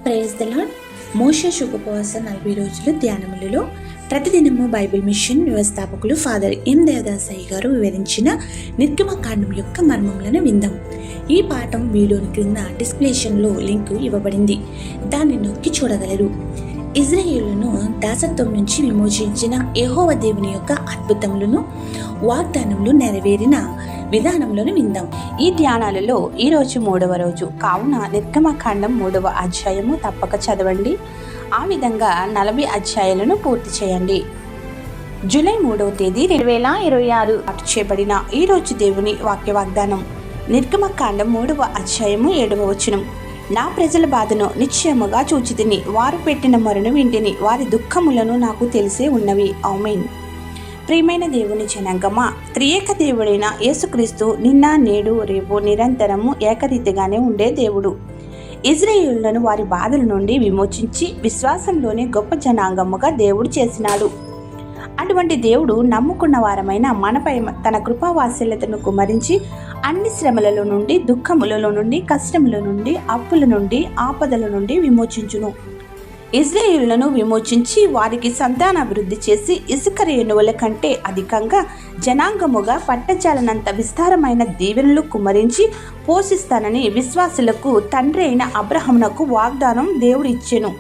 Praise the Lord. మోషే శుభోపవాస 40 రోజులు ధ్యానములలో ప్రతిదినము బైబిల్ మిషన్ వ్యవస్థాపకులు ఫాదర్ ఎం దేవదాసయ్య గారు వివరించిన నిర్గమకాండం యొక్క మర్మములను విందాం. ఈ పాఠం వీడియోని క్రింద డిస్క్రిప్షన్లో లింక్ ఇవ్వబడింది, దాన్ని నొక్కి చూడగలరు. ఇజ్రాయేలును దాసత్వం నుంచి విమోచించిన యెహోవా దేవుని యొక్క అద్భుతములను, వాగ్దానములు నెరవేరిన విధానములను విందాం. ఈ ధ్యానాలలో ఈరోజు 3వ రోజు కావున నిర్గమకాండం 3వ అధ్యాయము తప్పక చదవండి. ఆ విధంగా 40 అధ్యాయాలను పూర్తి చేయండి. జూలై 3వ తేదీ 2026 చేయబడిన ఈ రోజు దేవుని వాక్య వాగ్దానం. నిర్గమకాండం 3వ అధ్యాయము 7వ వచనం. నా ప్రజల బాధను నిశ్చయముగా చూచితిని, వారు పెట్టిన మొరను వింటిని, వారి దుఃఖములను నాకు తెలిసే ఉన్నవి. ఆమేన్. ప్రియమైన దేవుని జనాంగమా, త్రియేక దేవుడైన యేసుక్రీస్తు నిన్న నేడు రేపు నిరంతరము ఏకరీతిగానే ఉండే దేవుడు. ఇజ్రాయేలులను వారి బాధల నుండి విమోచించి విశ్వాసంలోనే గొప్ప జనాంగముగా దేవుడు చేసినాడు. అటువంటి దేవుడు నమ్ముకున్న వారమైన మనపై తన కృపావాత్సల్యతను కుమరించి అన్ని శ్రమలలో నుండి, దుఃఖములలో నుండి, కష్టముల నుండి, అప్పుల నుండి, ఆపదల నుండి విమోచించును. ఇజ్రాయేలులను విమోచించి వారికి సంతానాభివృద్ధి చేసి ఇసుక రేణువుల కంటే అధికంగా జనాంగముగా పట్టజాలనంత విస్తారమైన దీవెనలు కుమరించి పోషిస్తానని విశ్వాసులకు తండ్రి అయిన అబ్రహామునకు వాగ్దానం దేవుడు ఇచ్చెను.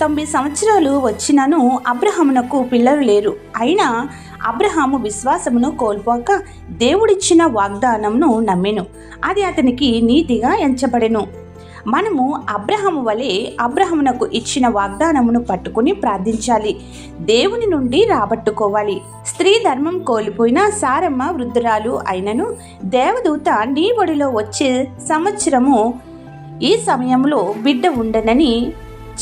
90 సంవత్సరాలు వచ్చినను అబ్రహామునకు పిల్లలు లేరు. అయినా అబ్రహాము విశ్వాసమును కోల్పోక దేవుడిచ్చిన వాగ్దానంను నమ్మెను. అది అతనికి నీతిగా ఎంచబడెను. మనము అబ్రహాము వలె అబ్రహామునకు ఇచ్చిన వాగ్దానమును పట్టుకుని ప్రార్థించాలి, దేవుని నుండి రాబట్టుకోవాలి. స్త్రీ ధర్మం కోల్పోయిన సారమ్మ వృద్ధురాలు అయినను దేవదూత నీ ఒడిలో వచ్చే సంవత్సరము ఈ సమయంలో బిడ్డ ఉండనని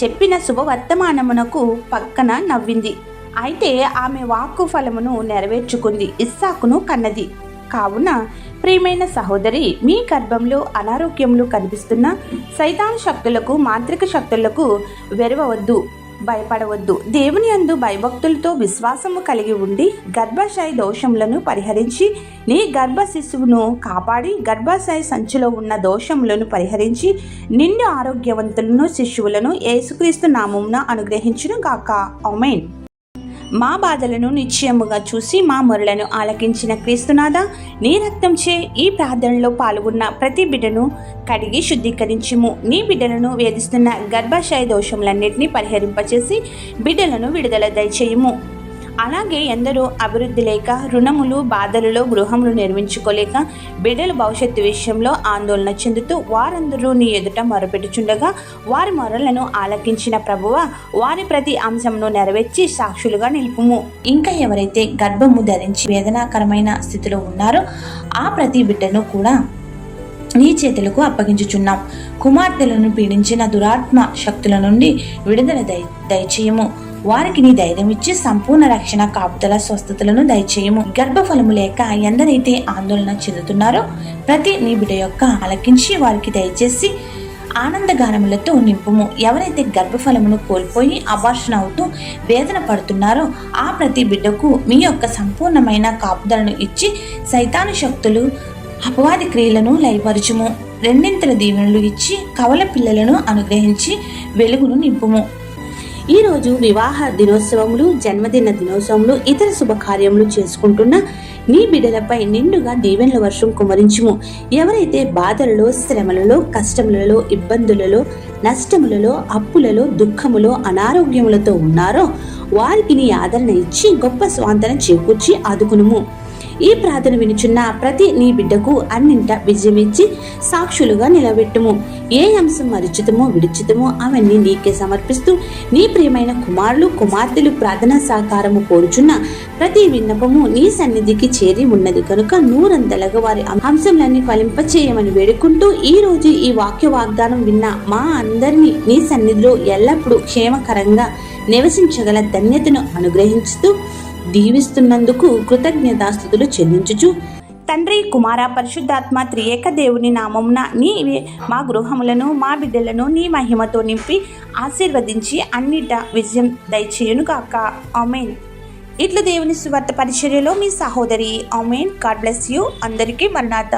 చెప్పిన శుభవర్తమానమునకు పక్కన నవ్వింది. అయితే ఆమె వాక్కు ఫలమును నెరవేర్చుకుంది, ఇస్సాకును కన్నది. కావున ప్రియమైన సహోదరి, మీ గర్భంలో అనారోగ్యములు కనిపిస్తున్న సైతాను శక్తులకు, మాంత్రిక శక్తులకు వెరవవద్దు, భయపడవద్దు. దేవుని యందు భయభక్తులతో విశ్వాసము కలిగి ఉండి గర్భాశయ దోషములను పరిహరించి నీ గర్భ శిశువును కాపాడి గర్భాశయ సంచిలో ఉన్న దోషములను పరిహరించి నిండు ఆరోగ్యవంతులను శిశువులను యేసుక్రీస్తు నామమున అనుగ్రహించును గాక. ఆమేన్. మా బాధలను నిశ్చయముగా చూసి మా మొరలను ఆలకించిన క్రీస్తునాథ, నీ రక్తంచే ఈ ప్రార్థనలో పాల్గొన్న ప్రతి బిడ్డను కడిగి శుద్ధీకరించుము. నీ బిడ్డలను వేధిస్తున్న గర్భాశయ దోషములన్నింటినీ పరిహరింపచేసి బిడ్డలను విడుదల దయచేయుము. అలాగే ఎందరో అభివృద్ధి లేక, రుణములు, బాధలలో గృహములు నిర్మించుకోలేక బిడ్డల భవిష్యత్తు విషయంలో ఆందోళన చెందుతూ వారందరూ నీ ఎదుట మొరపెట్టుచుండగా వారి మొరలను ఆలకించిన ప్రభువ, వారి ప్రతి అంశమును నెరవేర్చి సాక్షులుగా నిలుపుము. ఇంకా ఎవరైతే గర్భము ధరించి వేదనాకరమైన స్థితిలో ఉన్నారో ఆ ప్రతి బిడ్డను కూడా నీ చేతులకు అప్పగించుచున్నాం. కుమార్తెలను పీడించిన దురాత్మ శక్తుల నుండి విడుదల దయచేయము. వారికి నీ ధైర్యం ఇచ్చి సంపూర్ణ రక్షణ, కాపుదల, స్వస్థతలను దయచేయము. గర్భఫలము లేక ఎందరైతే ఆందోళన చెందుతున్నారో ప్రతి నీ బిడ్డ యొక్క ఆలకించి వారికి దయచేసి ఆనందగానములతో నింపుము. ఎవరైతే గర్భఫలమును కోల్పోయి అబార్షన్ అవుతూ వేదన పడుతున్నారో ఆ ప్రతి బిడ్డకు మీ యొక్క సంపూర్ణమైన కాపుదలను ఇచ్చి సైతాను శక్తులు, అపవాది క్రియలను లయపరచుము. రెండింతల దీవెనలు ఇచ్చి కవల పిల్లలను అనుగ్రహించి వెలుగును నింపుము. ఈరోజు వివాహ దినోత్సవములు, జన్మదిన దినోత్సవములు, ఇతర శుభకార్యములు చేసుకుంటున్న నీ బిడ్డలపై నిండుగా దీవెనల వర్షం కుమరించుము. ఎవరైతే బాధలలో, శ్రమలలో, కష్టములలో, ఇబ్బందులలో, నష్టములలో, అప్పులలో, దుఃఖములో, అనారోగ్యములతో ఉన్నారో వారికి నీ ఆదరణ ఇచ్చి గొప్ప స్వాంతన చేకూర్చి ఆదుకునుము. ఈ ప్రార్థన వినుచున్న ప్రతి నీ బిడ్డకు అన్నింట విజయమిచ్చి సాక్షులుగా నిలబెట్టుము. ఏ అంశం మరిచితమో విడిచితమో అవన్నీ నీకే సమర్పిస్తూ నీ ప్రియమైన కుమారులు, కుమార్తెలు ప్రార్థనా సహకారము కోరుచున్న ప్రతి విన్నపము నీ సన్నిధికి చేరి ఉన్నది కనుక నూరంతలుగా వారి అంశంలన్నీ ఫలింపచేయమని వేడుకుంటూ ఈ రోజు ఈ వాక్య వాగ్దానం విన్న మా అందరినీ నీ సన్నిధిలో ఎల్లప్పుడూ క్షేమకరంగా నివసించగల ధన్యతను అనుగ్రహించుతూ దీవిస్తున్నందుకు కృతజ్ఞతాస్తుతులు చెల్లించుచు తండ్రి, కుమార, పరిశుద్ధాత్మ త్రియేక దేవుని నామమున నీవే మా గృహములను, మా బిడ్డలను నీ మహిమతో నింపి ఆశీర్వదించి అన్నిట విజయం దయచేయును గాక. ఆమేన్. ఇట్లా దేవుని సువార్త పరిచర్యలో మీ సహోదరి. ఆమేన్. God bless you. అందరికీ మరణాత.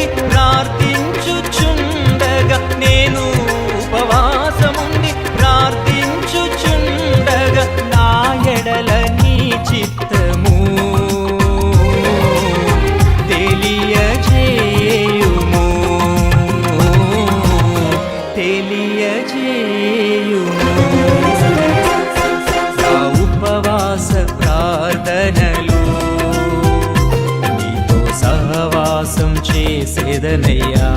ఉపవాసముండి ప్రార్థించుచుండగా నేను ఉపవాసముండి ప్రార్థించుచుండగా నా ఎడల నీ చిత్తము తెలియజేయుము తెలియజేయుము నా ఉపవాస ప్రార్థనలు నీతో సహవాసం చేసేదనయ్యా.